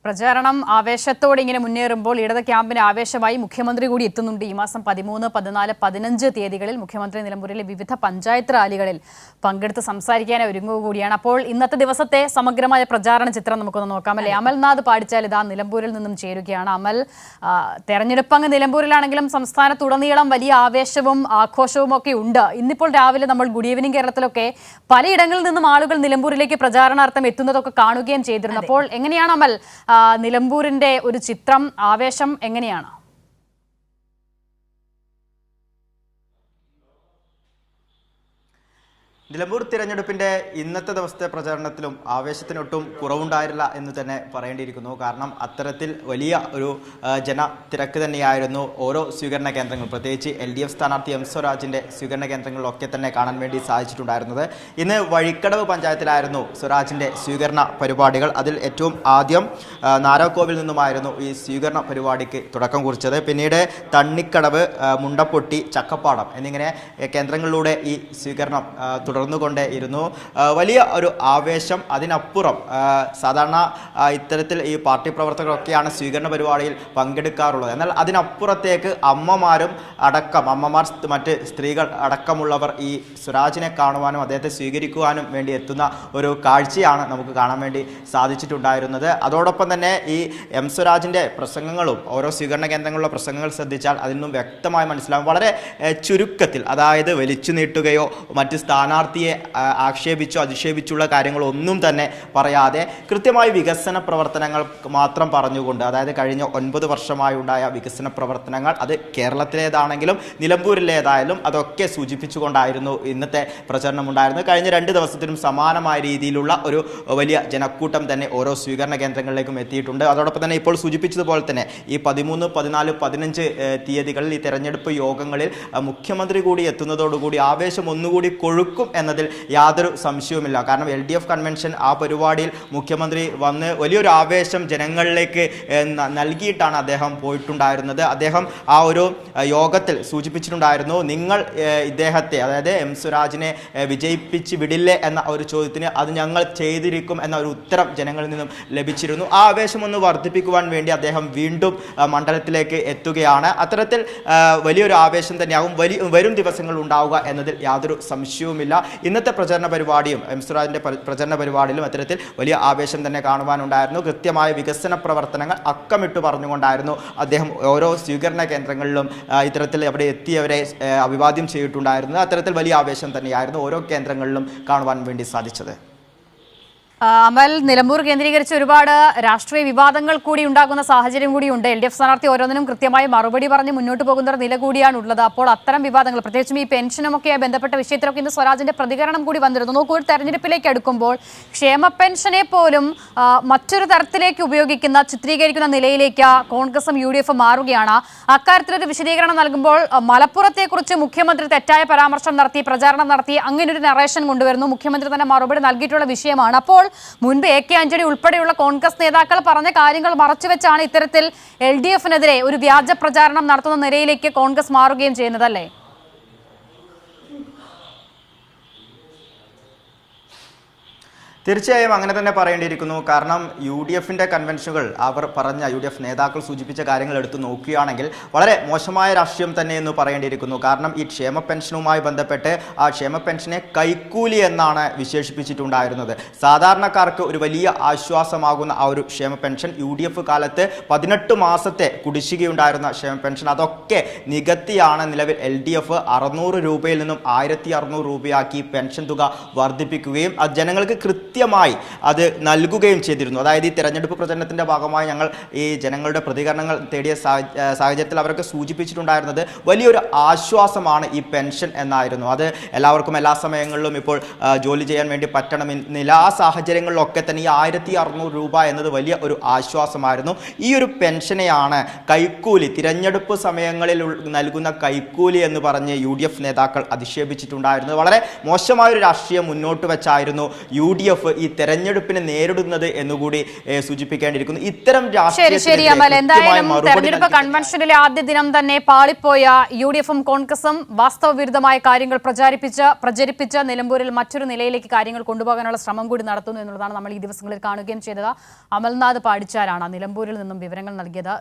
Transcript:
പ്രചാരണം ആവേശത്തോടെ ഇങ്ങനെ മുന്നേറുമ്പോൾ ഇടത് ക്യാമ്പിന് ആവേശമായി മുഖ്യമന്ത്രി കൂടി എത്തുന്നുണ്ട്. ഈ മാസം 13, 14, 15 തീയതികളിൽ മുഖ്യമന്ത്രി നിലമ്പൂരിലെ വിവിധ പഞ്ചായത്ത് റാലികളിൽ പങ്കെടുത്ത് സംസാരിക്കാനായി ഒരുങ്ങുക കൂടിയാണ്. അപ്പോൾ ഇന്നത്തെ ദിവസത്തെ സമഗ്രമായ പ്രചാരണ ചിത്രം നമുക്കൊന്ന് നോക്കാം അല്ലേ? അമൽനാഥ് പാടിച്ചാൽ ഇതാ നിലമ്പൂരിൽ നിന്നും ചേരുകയാണ്. അമൽ, തെരഞ്ഞെടുപ്പ് അങ്ങ് നിലമ്പൂരിലാണെങ്കിലും സംസ്ഥാനത്തുടനീളം വലിയ ആവേശവും ആഘോഷവും ഒക്കെ ഉണ്ട്. ഇന്നിപ്പോൾ രാവിലെ നമ്മൾ ഗുഡ് ഈവനിംഗ് കേരളത്തിലൊക്കെ പലയിടങ്ങളിൽ നിന്നും ആളുകൾ നിലമ്പൂരിലേക്ക് പ്രചാരണാർത്ഥം എത്തുന്നതൊക്കെ കാണുകയും ചെയ്തിരുന്നു. അപ്പോൾ എങ്ങനെയാണ് അമൽ നിലമ്പൂരിന്റെ ഒരു ചിത്രം, ആവേശം എങ്ങനെയാണ്? നിലമ്പൂർ തിരഞ്ഞെടുപ്പിന്റെ ഇന്നത്തെ ദിവസത്തെ പ്രചാരണത്തിലും ആവേശത്തിനൊട്ടും കുറവുണ്ടായില്ല എന്ന് തന്നെ പറയേണ്ടിയിരിക്കുന്നു. കാരണം അത്തരത്തിൽ വലിയ ഒരു ജനത്തിരക്ക് തന്നെയായിരുന്നു ഓരോ സ്വീകരണ കേന്ദ്രങ്ങളും, പ്രത്യേകിച്ച് LDF സ്ഥാനാർത്ഥി M സ്വരാജിന്റെ സ്വീകരണ കേന്ദ്രങ്ങളിലൊക്കെ തന്നെ കാണാൻ വേണ്ടി സാധിച്ചിട്ടുണ്ടായിരുന്നത്. ഇന്ന് വഴിക്കടവ് പഞ്ചായത്തിലായിരുന്നു സ്വരാജിന്റെ സ്വീകരണ പരിപാടികൾ. അതിൽ ഏറ്റവും ആദ്യം നാരാക്കോവിൽ നിന്നുമായിരുന്നു ഈ സ്വീകരണ പരിപാടിക്ക് തുടക്കം കുറിച്ചത്. പിന്നീട് തണ്ണിക്കടവ്, മുണ്ടപ്പൊട്ടി, ചക്കപ്പാടം എന്നിങ്ങനെ കേന്ദ്രങ്ങളിലൂടെ ഈ സ്വീകരണം തുടർന്നുകൊണ്ടേയിരുന്നു. വലിയ ഒരു ആവേശം. അതിനപ്പുറം സാധാരണ ഇത്തരത്തിൽ ഈ പാർട്ടി പ്രവർത്തകരൊക്കെയാണ് സ്വീകരണ പരിപാടിയിൽ പങ്കെടുക്കാറുള്ളത്. എന്നാൽ അതിനപ്പുറത്തേക്ക് അമ്മമാരും അടക്കം, മറ്റ് സ്ത്രീകൾ അടക്കമുള്ളവർ ഈ സ്വരാജിനെ കാണുവാനും അദ്ദേഹത്തെ സ്വീകരിക്കുവാനും വേണ്ടി എത്തുന്ന ഒരു കാഴ്ചയാണ് നമുക്ക് കാണാൻ വേണ്ടി സാധിച്ചിട്ടുണ്ടായിരുന്നത്. അതോടൊപ്പം തന്നെ ഈ M സ്വരാജിൻ്റെ പ്രസംഗങ്ങളും ഓരോ സ്വീകരണ കേന്ദ്രങ്ങളിലുള്ള പ്രസംഗങ്ങൾ ശ്രദ്ധിച്ചാൽ അതിൽ നിന്നും വ്യക്തമായി മനസ്സിലാവും. വളരെ ചുരുക്കത്തിൽ, അതായത് വലിച്ചു നീട്ടുകയോ മറ്റ് സ്ഥാനാർത്ഥിയെ ആക്ഷേപിച്ചോ അധിക്ഷേപിച്ചുള്ള കാര്യങ്ങളൊന്നും തന്നെ പറയാതെ കൃത്യമായി വികസന പ്രവർത്തനങ്ങൾ മാത്രം പറഞ്ഞുകൊണ്ട്, അതായത് കഴിഞ്ഞ 9 വർഷമായി ഉണ്ടായ വികസന പ്രവർത്തനങ്ങൾ, അത് കേരളത്തിലേതാണെങ്കിലും നിലമ്പൂരിലേതായാലും അതൊക്കെ സൂചിപ്പിച്ചുകൊണ്ടായിരുന്നു ഇന്നത്തെ പ്രചരണം ഉണ്ടായിരുന്നത്. കഴിഞ്ഞ 2 ദിവസത്തിനും സമാനമായ രീതിയിലുള്ള ഒരു വലിയ ജനക്കൂട്ടം തന്നെ ഓരോ സ്വീകരണ കേന്ദ്രങ്ങളിലേക്കും എത്തിയിട്ടുണ്ട്. അതോടൊപ്പം തന്നെ ഇപ്പോൾ സൂചിപ്പിച്ചതുപോലെ തന്നെ ഈ 13, 14, 15 തീയതികളിൽ ഈ തെരഞ്ഞെടുപ്പ് യോഗങ്ങളിൽ മുഖ്യമന്ത്രി കൂടി എത്തുന്നതോടുകൂടി ആവേശം ഒന്നുകൂടി കൊഴുക്കും എന്നതിൽ യാതൊരു സംശയവുമില്ല. കാരണം LDF കൺവെൻഷൻ ആ പരിപാടിയിൽ മുഖ്യമന്ത്രി വന്ന് വലിയൊരു ആവേശം ജനങ്ങളിലേക്ക് നൽകിയിട്ടാണ് അദ്ദേഹം പോയിട്ടുണ്ടായിരുന്നത്. അദ്ദേഹം ആ ഒരു യോഗത്തിൽ സൂചിപ്പിച്ചിട്ടുണ്ടായിരുന്നു, നിങ്ങൾ ഇദ്ദേഹത്തെ, അതായത് M സ്വരാജിനെ വിജയിപ്പിച്ച് വിടില്ലേ എന്ന ഒരു ചോദ്യത്തിന് അത് ഞങ്ങൾ ചെയ്തിരിക്കും എന്ന ഒരു ഉത്തരം ജനങ്ങളിൽ നിന്നും ലഭിച്ചിരുന്നു. ആ ആവേശം ഒന്ന് വർദ്ധിപ്പിക്കുവാൻ വേണ്ടി അദ്ദേഹം വീണ്ടും മണ്ഡലത്തിലേക്ക് എത്തുകയാണ്. അത്തരത്തിൽ വലിയൊരു ആവേശം തന്നെയാകും വരും ദിവസങ്ങൾ ഉണ്ടാവുക എന്നതിൽ യാതൊരു സംശയവുമില്ല. ഇന്നത്തെ പ്രചരണ പരിപാടിയും M സ്വരാജിന്റെ പ്രചരണ പരിപാടിയിലും അത്തരത്തിൽ വലിയ ആവേശം തന്നെ കാണുവാനുണ്ടായിരുന്നു. കൃത്യമായ വികസന പ്രവർത്തനങ്ങൾ അക്കമിട്ട് പറഞ്ഞുകൊണ്ടായിരുന്നു അദ്ദേഹം ഓരോ സ്വീകരണ കേന്ദ്രങ്ങളിലും ഇത്തരത്തിൽ അവിടെ എത്തിയവരെ അഭിവാദ്യം ചെയ്തിട്ടുണ്ടായിരുന്നത്. അത്തരത്തിൽ വലിയ ആവേശം തന്നെയായിരുന്നു ഓരോ കേന്ദ്രങ്ങളിലും കാണുവാൻ വേണ്ടി സാധിച്ചത്. അമൽ, നിലമ്പൂർ കേന്ദ്രീകരിച്ച് ഒരുപാട് രാഷ്ട്രീയ വിവാദങ്ങൾ കൂടി ഉണ്ടാകുന്ന സാഹചര്യം കൂടിയുണ്ട്. LDF സ്ഥാനാർത്ഥി ഓരോന്നിനും കൃത്യമായി മറുപടി പറഞ്ഞ് മുന്നോട്ട് പോകുന്ന ഒരു നില കൂടിയാണ് ഉള്ളത്. അപ്പോൾ അത്തരം വിവാദങ്ങൾ, പ്രത്യേകിച്ചും ഈ പെൻഷനുമൊക്കെയായി ബന്ധപ്പെട്ട വിഷയത്തിലൊക്കെ ഇന്ന് സ്വരാജിന്റെ പ്രതികരണം കൂടി വന്നിരുന്നു. നോക്കൂ, ഒരു തെരഞ്ഞെടുപ്പിലേക്ക് അടുക്കുമ്പോൾ ക്ഷേമ പെൻഷനെ പോലും മറ്റൊരു തരത്തിലേക്ക് ഉപയോഗിക്കുന്ന, ചിത്രീകരിക്കുന്ന നിലയിലേക്ക് കോൺഗ്രസും UDF മാറുകയാണ്. അക്കാര്യത്തിലൊരു വിശദീകരണം നൽകുമ്പോൾ മലപ്പുറത്തെക്കുറിച്ച് മുഖ്യമന്ത്രി തെറ്റായ പരാമർശം നടത്തി, പ്രചാരണം നടത്തി, അങ്ങനൊരു നറേഷൻ കൊണ്ടുവരുന്നു. മുഖ്യമന്ത്രി തന്നെ മറുപടി നൽകിയിട്ടുള്ള വിഷയമാണ്. അപ്പോൾ മുൻപ് AK ആന്റണി ഉൾപ്പെടെയുള്ള കോൺഗ്രസ് നേതാക്കൾ പറഞ്ഞ കാര്യങ്ങൾ മറച്ചുവെച്ചാണ് ഇത്തരത്തിൽ LDFനെതിരെ ഒരു വ്യാജ പ്രചാരണം നടത്തുന്ന നിലയിലേക്ക് കോൺഗ്രസ് മാറുകയും ചെയ്യുന്നതല്ലേ? തീർച്ചയായും അങ്ങനെ തന്നെ പറയേണ്ടിയിരിക്കുന്നു. കാരണം UDFന്റെ കൺവെൻഷനുകൾ, അവർ പറഞ്ഞ UDF നേതാക്കൾ സൂചിപ്പിച്ച കാര്യങ്ങൾ എടുത്തു നോക്കുകയാണെങ്കിൽ വളരെ മോശമായ രാഷ്ട്രീയം തന്നെ എന്ന് പറയേണ്ടിയിരിക്കുന്നു. കാരണം ഈ ക്ഷേമ പെൻഷനുമായി ബന്ധപ്പെട്ട് ആ ക്ഷേമ പെൻഷനെ കൈക്കൂലി എന്നാണ് വിശേഷിപ്പിച്ചിട്ടുണ്ടായിരുന്നത്. സാധാരണക്കാർക്ക് ഒരു വലിയ ആശ്വാസമാകുന്ന ആ ഒരു ക്ഷേമ പെൻഷൻ, UDF കാലത്ത് 18 മാസത്തെ കുടിശ്ശികയുണ്ടായിരുന്ന ക്ഷേമ പെൻഷൻ, അതൊക്കെ നികത്തിയാണ് നിലവിൽ LDF 600 രൂപയിൽ നിന്നും 1600 രൂപയാക്കി പെൻഷൻ തുക വർദ്ധിപ്പിക്കുകയും അത് ജനങ്ങൾക്ക് കൃത്യമായി അത് നൽകുകയും ചെയ്തിരുന്നു. അതായത് ഈ തെരഞ്ഞെടുപ്പ് പ്രചരണത്തിന്റെ ഭാഗമായി ഞങ്ങൾ ഈ ജനങ്ങളുടെ പ്രതികരണങ്ങൾ തേടിയ സാഹചര്യത്തിൽ അവരൊക്കെ സൂചിപ്പിച്ചിട്ടുണ്ടായിരുന്നത് വലിയൊരു ആശ്വാസമാണ് ഈ പെൻഷൻ എന്നായിരുന്നു. അത് എല്ലാവർക്കും എല്ലാ സമയങ്ങളിലും ഇപ്പോൾ ജോലി ചെയ്യാൻ വേണ്ടി പറ്റണമെന്നില്ല. ആ സാഹചര്യങ്ങളിലൊക്കെ തന്നെ ഈ 1600 രൂപ എന്നത് വലിയ ഒരു ആശ്വാസമായിരുന്നു. ഈ ഒരു പെൻഷനെയാണ് കൈക്കൂലി, തിരഞ്ഞെടുപ്പ് സമയങ്ങളിൽ നൽകുന്ന കൈക്കൂലി എന്ന് പറഞ്ഞ് UDF നേതാക്കൾ അധിക്ഷേപിച്ചിട്ടുണ്ടായിരുന്നത്. വളരെ മോശമായൊരു രാഷ്ട്രീയം മുന്നോട്ട് വെച്ചായിരുന്നു UDF ഈ തെരഞ്ഞെടുപ്പിനെ നേരിടുന്നത് എന്നുകൂടി സൂചിപ്പിക്കേണ്ടിയിരിക്കുന്നു. ഇത്തരം ശരി അമൽ, എന്തായാലും തെരഞ്ഞെടുപ്പ് കൺവെൻഷനിലെ ആദ്യ ദിനം തന്നെ പാളിപ്പോയ UDF-ഉം കോൺഗ്രസും വാസ്തവ വിരുദ്ധമായ കാര്യങ്ങൾ പ്രചരിപ്പിച്ച് നിലമ്പൂരിൽ മറ്റൊരു നിലയിലേക്ക് കാര്യങ്ങൾ കൊണ്ടുപോകാനുള്ള ശ്രമം കൂടി നടത്തുന്നു എന്നുള്ളതാണ് നമ്മൾ ഈ ദിവസങ്ങളിൽ കാണുകയും ചെയ്തത്. അമൽനാഥ് പാടിച്ചാലാണ് നിലമ്പൂരിൽ നിന്നും വിവരങ്ങൾ നൽകിയത്.